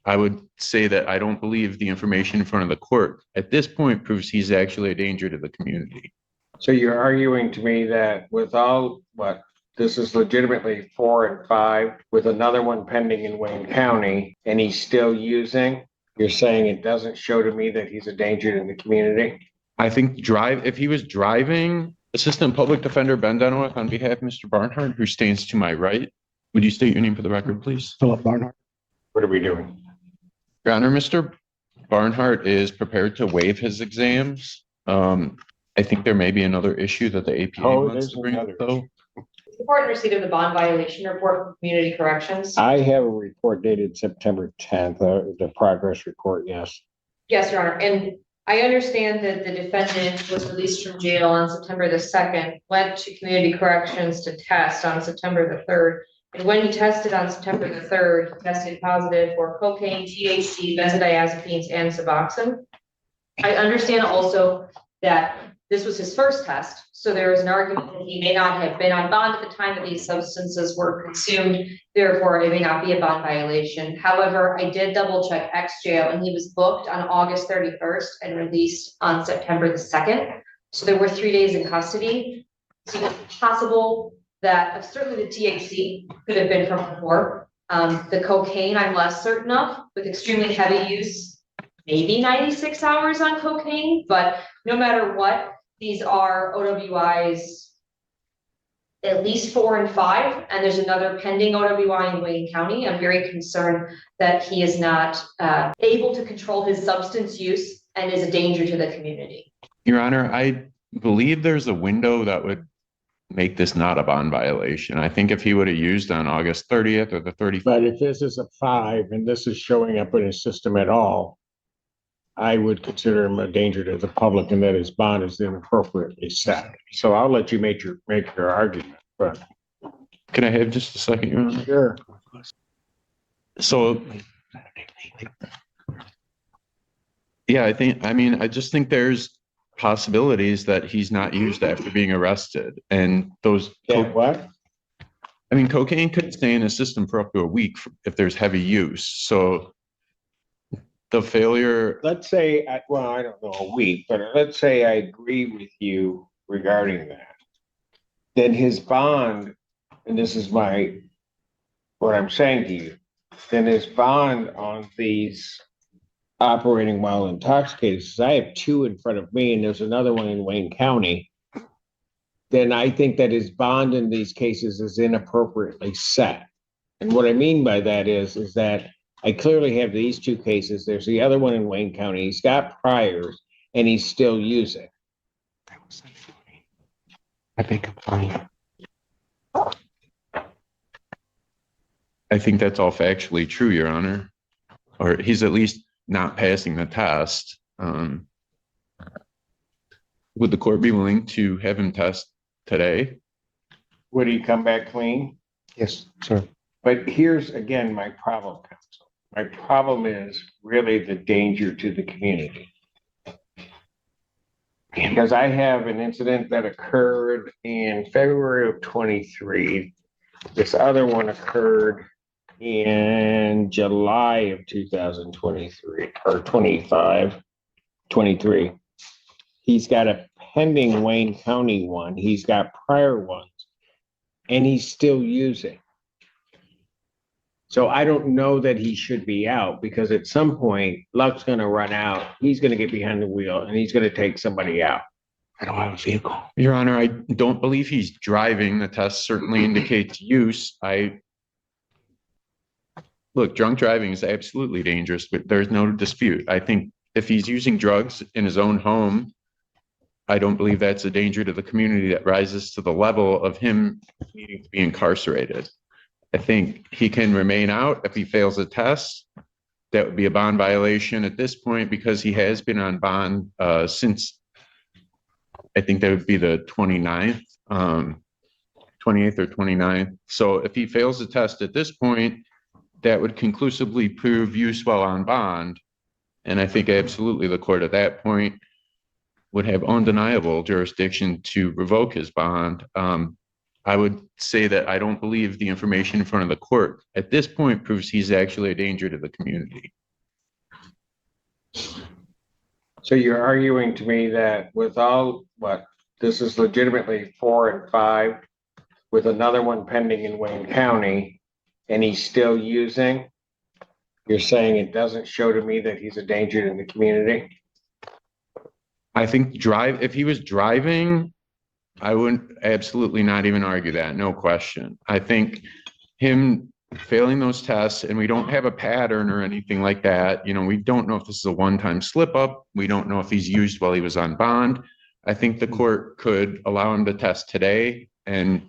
I would say that I don't believe the information in front of the court at this point proves he's actually a danger to the community. So you're arguing to me that with all what this is legitimately 4 and 5 with another one pending in Wayne County and he's still using, you're saying it doesn't show to me that he's a danger to the community? I think if he was driving, Assistant Public Defender Ben Dunaway on behalf of Mr. Barnhart, who stands to my right. Would you state your name for the record, please? Philip Barnhart. What are we doing? Your Honor, Mr. Barnhart is prepared to waive his exams. I think there may be another issue that the APA wants to bring up, though. The court in receipt of the bond violation report from Community Corrections. I have a report dated September 10th, the progress report, yes. Yes, Your Honor, and I understand that the defendant was released from jail on September the 2nd, went to Community Corrections to test on September the 3rd. And when he tested on September the 3rd, he tested positive for cocaine, THC, benzodiazepines, and Suboxone. I understand also that this was his first test, so there is an argument that he may not have been on bond at the time that these substances were consumed, therefore it may not be a bond violation. However, I did double check X jail and he was booked on August 31st and released on September the 2nd. So there were 3 days in custody. So it's possible that certainly the THC could have been from before. The cocaine I'm less certain of, with extremely heavy use, maybe 96 hours on cocaine, but no matter what, these are OWIs at least 4 and 5, and there's another pending OWI in Wayne County. I'm very concerned that he is not able to control his substance use and is a danger to the community. Your Honor, I believe there's a window that would make this not a bond violation. I think if he would have used on August 30th or the 31st. But if this is a 5 and this is showing up in his system at all, I would consider him a danger to the public and that his bond is inappropriately set. So I'll let you make your argument, but. Can I have just a second, Your Honor? Sure. So, yeah, I just think there's possibilities that he's not used after being arrested. And those, What? cocaine could stay in his system for up to a week if there's heavy use. So the failure. Let's say, I don't know, a week, but let's say I agree with you regarding that. Then his bond, and this is what I'm saying to you, then his bond on these operating while intoxicated, since I have 2 in front of me and there's another one in Wayne County, then I think that his bond in these cases is inappropriately set. And what I mean by that is that I clearly have these 2 cases. There's the other one in Wayne County. He's got priors and he's still using. I think I'm fine. I think that's all factually true, Your Honor. Or he's at least not passing the test. Would the court be willing to have him test today? Would he come back clean? Yes, sir. But here's again my problem, counsel. My problem is really the danger to the community. Because I have an incident that occurred in February of 23. This other one occurred in July of 2023 or 23. He's got a pending Wayne County one. He's got prior ones and he's still using. So I don't know that he should be out because at some point luck's going to run out. He's going to get behind the wheel and he's going to take somebody out. I don't have a vehicle. Your Honor, I don't believe he's driving. The test certainly indicates use. Look, drunk driving is absolutely dangerous, but there's no dispute. I think if he's using drugs in his own home, I don't believe that's a danger to the community that rises to the level of him needing to be incarcerated. I think he can remain out if he fails a test. That would be a bond violation at this point because he has been on bond since, I think that would be the 29th, 28th or 29th. So if he fails the test at this point, that would conclusively prove use while on bond. And I think absolutely the court at that point would have undeniable jurisdiction to revoke his bond. I would say that I don't believe the information in front of the court at this point proves he's actually a danger to the community. So you're arguing to me that with all, what, this is legitimately 4 and 5 with another one pending in Wayne County and he's still using? You're saying it doesn't show to me that he's a danger to the community? I think if he was driving, I wouldn't absolutely not even argue that, no question. I think him failing those tests, and we don't have a pattern or anything like that. You know, we don't know if this is a one-time slip up. We don't know if he's used while he was on bond. I think the court could allow him to test today, and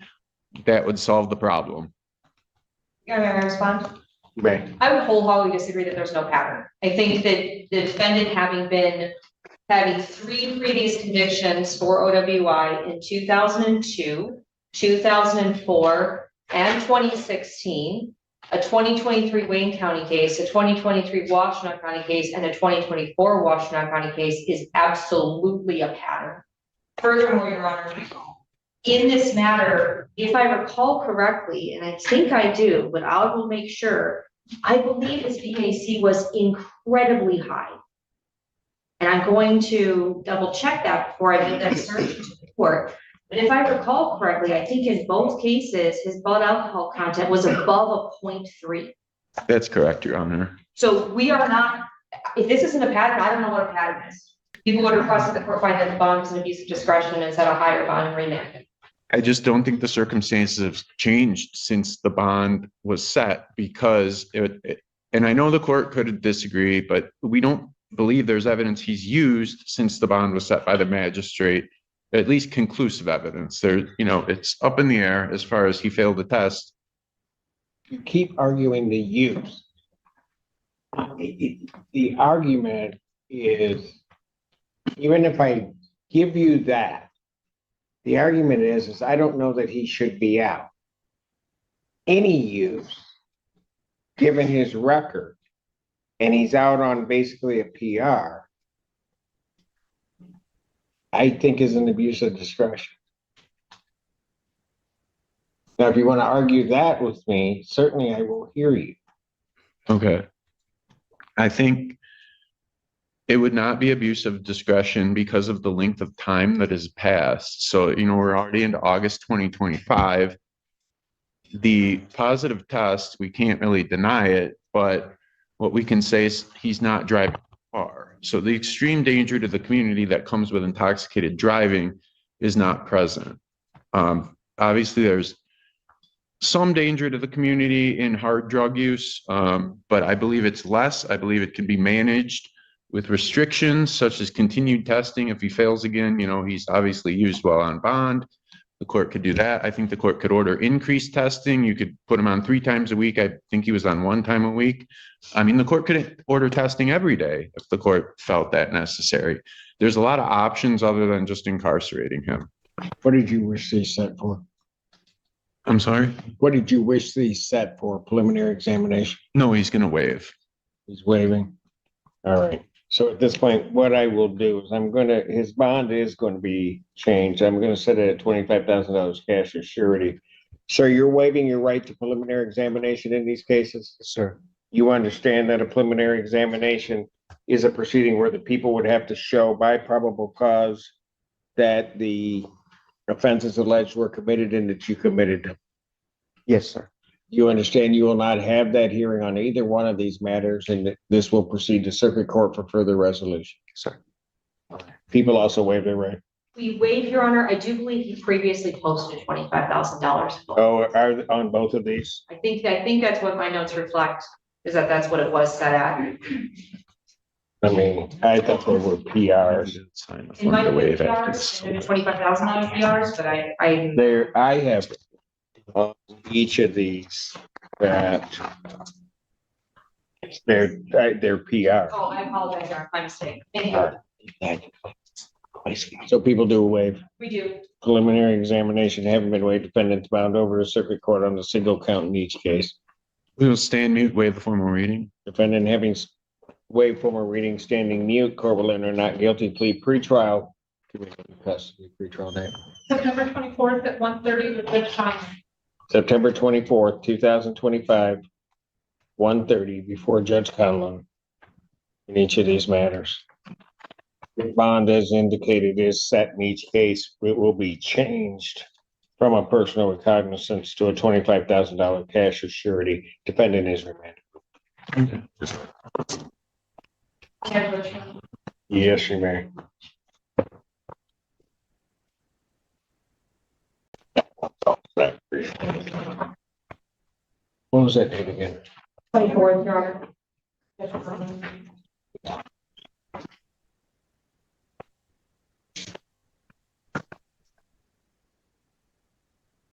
that would solve the problem. May I respond? Right. I would wholeheartedly disagree that there's no pattern. I think that the defendant having 3 previous convictions for OWI in 2002, 2004, and 2016, a 2023 Wayne County case, a 2023 Washtenaw County case, and a 2024 Washtenaw County case is absolutely a pattern. Furthermore, Your Honor, in this matter, if I recall correctly, and I think I do, but I will make sure, I believe his BAC was incredibly high. And I'm going to double check that before I make that search to the court. But if I recall correctly, I think in both cases, his blood alcohol content was above a 0.3. That's correct, Your Honor. So we are not, if this isn't a pattern, I don't know what a pattern is. People would request that the court find that the bond is an abuse of discretion and set a higher bond and remand. I just don't think the circumstances have changed since the bond was set because and I know the court could disagree, but we don't believe there's evidence he's used since the bond was set by the magistrate, at least conclusive evidence. It's up in the air as far as he failed the test. You keep arguing the use. The argument is, even if I give you that, the argument is I don't know that he should be out. Any use, given his record, and he's out on basically a PR, I think is an abuse of discretion. Now, if you want to argue that with me, certainly I will hear you. Okay. I think it would not be abuse of discretion because of the length of time that has passed. So, we're already into August 2025. The positive test, we can't really deny it, but what we can say is he's not driving a car. So the extreme danger to the community that comes with intoxicated driving is not present. Obviously, there's some danger to the community in hard drug use, but I believe it's less. I believe it can be managed with restrictions such as continued testing. If he fails again, he's obviously used while on bond. The court could do that. I think the court could order increased testing. You could put him on 3 times a week. I think he was on 1 time a week. I mean, the court could order testing every day if the court felt that necessary. There's a lot of options other than just incarcerating him. What did you wish these set for? I'm sorry? What did you wish these set for? Preliminary examination? No, he's going to waive. He's waiving. All right. So at this point, what I will do is his bond is going to be changed. I'm going to set it at $25,000 cash or surety. So you're waiving your right to preliminary examination in these cases? Sir. You understand that a preliminary examination is a proceeding where the people would have to show by probable cause that the offenses alleged were committed and that you committed them. Yes, sir. You understand you will not have that hearing on either one of these matters, and that this will proceed to circuit court for further resolution. Sir. People also waive their right. We waive, Your Honor. I do believe he previously posted $25,000. Oh, are on both of these? I think that's what my notes reflect, is that that's what it was set at. I mean, I thought they were PRs. Sign the It might form to be waive after PRs, this. and $25,000 PRs, but I There, I have on each of these that they're PR. oh, I apologize, Your Honor, my mistake. Thank you. So people do waive. We do. Preliminary examination haven't been waived. Defendants bound over to circuit court on a single count in each case. We will stand mute, waive the formal reading. Defendant having waived formal reading, standing mute, court will enter not guilty plea pretrial Custody pretrial date. September 24th at 1:30 with Judge Conlon. September 24th, 2025, 1:30 before Judge Conlon in each of these matters. The bond, as indicated, is set in each case. It will be changed from a personal recognizance to a $25,000 cash or surety. Defendant is remanded. Yeah, Judge Conlon. Yes, you may. What was that date again? 24th, Your Honor. Judge Conlon.